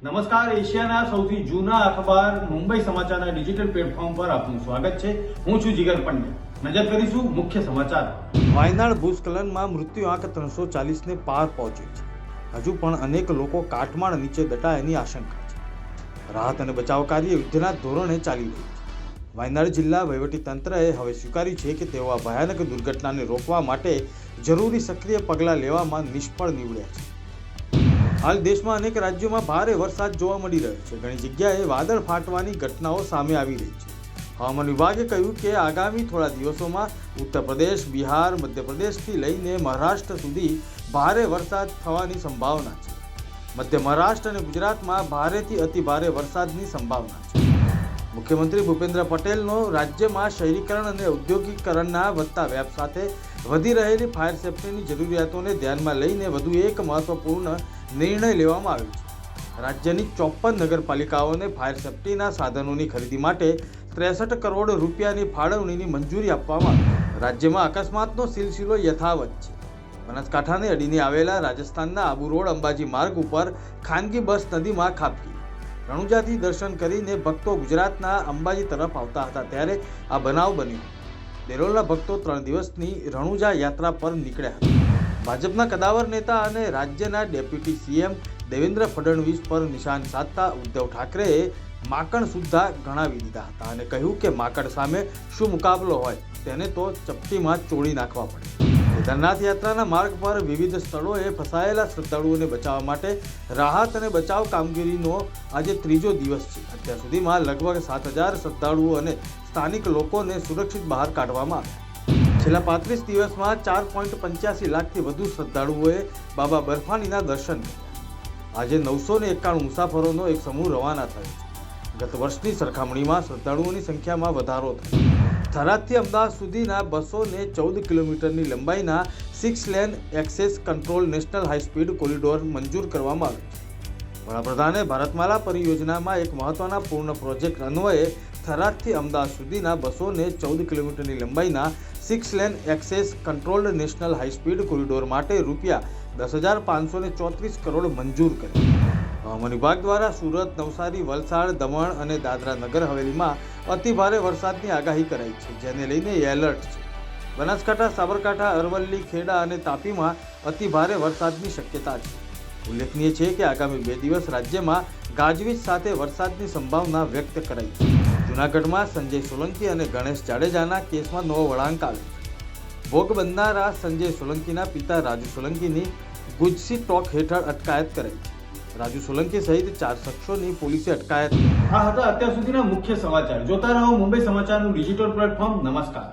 નમસ્કાર, એશિયાના સૌથી જૂના અખબાર મુંબઈ સમાચારના ડિજિટલ પ્લેટફોર્મ પર આપનું સ્વાગત છે. હું છું જીગર પંડ્યા. નજર કરીશું મુખ્ય સમાચાર. વાયનાડ ભૂસ્ખલનમાં મૃત્યુ આંક 340ને પાર પહોંચ્યો છે. હજુ પણ અનેક લોકો કાટમાળ નીચે દટાયાની આશંકા છે. રાહત અને બચાવ કાર્ય યુદ્ધના ધોરણે ચાલી રહ્યું છે. વાયનાડ જિલ્લા વહીવટીતંત્રએ હવે સ્વીકાર્યું છે કે તેઓ આ ભયાનક દુર્ઘટનાને રોકવા માટે જરૂરી સક્રિય પગલાં લેવામાં નિષ્ફળ નીવડ્યા છે. હાલ દેશમાં અનેક રાજ્યોમાં ભારે વરસાદ જોવા મળી રહ્યો છે. ઘણી જગ્યાએ વાદળ ફાટવાની ઘટનાઓ સામે આવી રહી છે. હવામાન વિભાગે કહ્યું કે આગામી થોડા દિવસોમાં ઉત્તર પ્રદેશ, બિહાર, મધ્યપ્રદેશથી લઈને મહારાષ્ટ્ર સુધી ભારે વરસાદ થવાની સંભાવના છે. મધ્ય મહારાષ્ટ્ર અને ગુજરાતમાં ભારેથી અતિ ભારે વરસાદની સંભાવના છે. મુખ્યમંત્રી ભૂપેન્દ્ર પટેલનો રાજ્યમાં શહેરીકરણ અને ઔદ્યોગિકરણના વધતા વ્યાપ સાથે વધી રહેલી ફાયર સેફ્ટીની જરૂરિયાતોને ધ્યાનમાં લઈને વધુ એક મહત્વપૂર્ણ નિર્ણય લેવામાં આવ્યો છે. રાજ્યની 54 નગરપાલિકાઓને ફાયર સેફ્ટીના સાધનોની ખરીદી માટે 63 કરોડ રૂપિયાની ફાળવણીની મંજૂરી આપવામાં આવી. રાજ્યમાં અકસ્માતનો સિલસિલો યથાવત છે. બનાસકાંઠાને અડીને આવેલા રાજસ્થાનના આબુ રોડ અંબાજી માર્ગ ઉપર ખાનગી બસ નદીમાં ખાબકી. રણુજાથી દર્શન કરીને ભક્તો ગુજરાતના અંબાજી તરફ આવતા હતા ત્યારે આ બનાવ બન્યો. દેરોલના ભક્તો 3 દિવસની રણુજા યાત્રા પર નીકળ્યા હતા. ભાજપના કદાવર નેતા અને રાજ્યના ડેપ્યુટી સીએમ દેવેન્દ્ર ફડણવીસ પર નિશાન સાધતા ઉદ્ધવ ઠાકરેએ માકણ સુદ્ધા ગણાવી દીધા હતા અને કહ્યું કે માકડ સામે શું મુકાબલો હોય, તેને તો ચપટીમાં ચોળી નાખવા પડે. કેદારનાથ યાત્રાના માર્ગ પર વિવિધ સ્થળોએ ફસાયેલા શ્રદ્ધાળુઓને બચાવવા માટે રાહત અને બચાવ કામગીરીનો આજે ત્રીજો દિવસ છે. અત્યાર સુધીમાં લગભગ 7,000 શ્રદ્ધાળુઓ અને સ્થાનિક લોકોને સુરક્ષિત બહાર કાઢવામાં આવ્યા. છેલ્લા 35 દિવસમાં 4.85 લાખથી વધુ શ્રદ્ધાળુઓએ બાબા બર્ફાનીના દર્શન કર્યા. આજે 991 મુસાફરોનો એક સમૂહ રવાના થયો છે. ગત વર્ષની સરખામણીમાં શ્રદ્ધાળુઓની સંખ્યામાં વધારો થયો. થરાદથી અમદાવાદ સુધીના 214 કિલોમીટરની લંબાઈના 6 lane access control national high speed corridor મંજૂર કરવામાં આવ્યો છે. વડાપ્રધાને ભારતમાલા પરિયોજનામાં એક મહત્વના પૂર્ણ પ્રોજેક્ટ અન્વયે થરાદથી અમદાવાદ સુધીના 214 કિલોમીટરની લંબાઈના 6 lane access controlled national high speed corridor માટે રૂપિયા 10,534 કરોડ મંજૂર કર્યા. હવામાન વિભાગ દ્વારા સુરત, નવસારી, વલસાડ, દમણ અને દાદરા નગર હવેલીમાં અતિભારે વરસાદની આગાહી કરાઈ છે, જેને લઈને એલર્ટ છે. બનાસકાંઠા, સાબરકાંઠા, અરવલ્લી, ખેડા અને તાપીમાં અતિભારે વરસાદની શક્યતા છે. ઉલ્લેખનીય છે કે આગામી 2 દિવસ રાજ્યમાં ગાજવીજ સાથે વરસાદની સંભાવના વ્યક્ત કરાઈ છે. જૂનાગઢમાં સંજય સોલંકી અને ગણેશ જાડેજાના કેસમાં નવો વળાંક આવ્યો છે. ભોગ બનનારા સંજય સોલંકીના પિતા રાજુ સોલંકીની ગુજસી ટોક હેઠળ અટકાયત કરાઈ છે. રાજુ સોલંકી સહિત 4 શખ્સોની પોલીસે અટકાયત કરી. આ હતા અત્યાર સુધીના મુખ્ય સમાચાર. જોતા રહો મુંબઈ સમાચારનું ડિજિટલ પ્લેટફોર્મ. નમસ્કાર.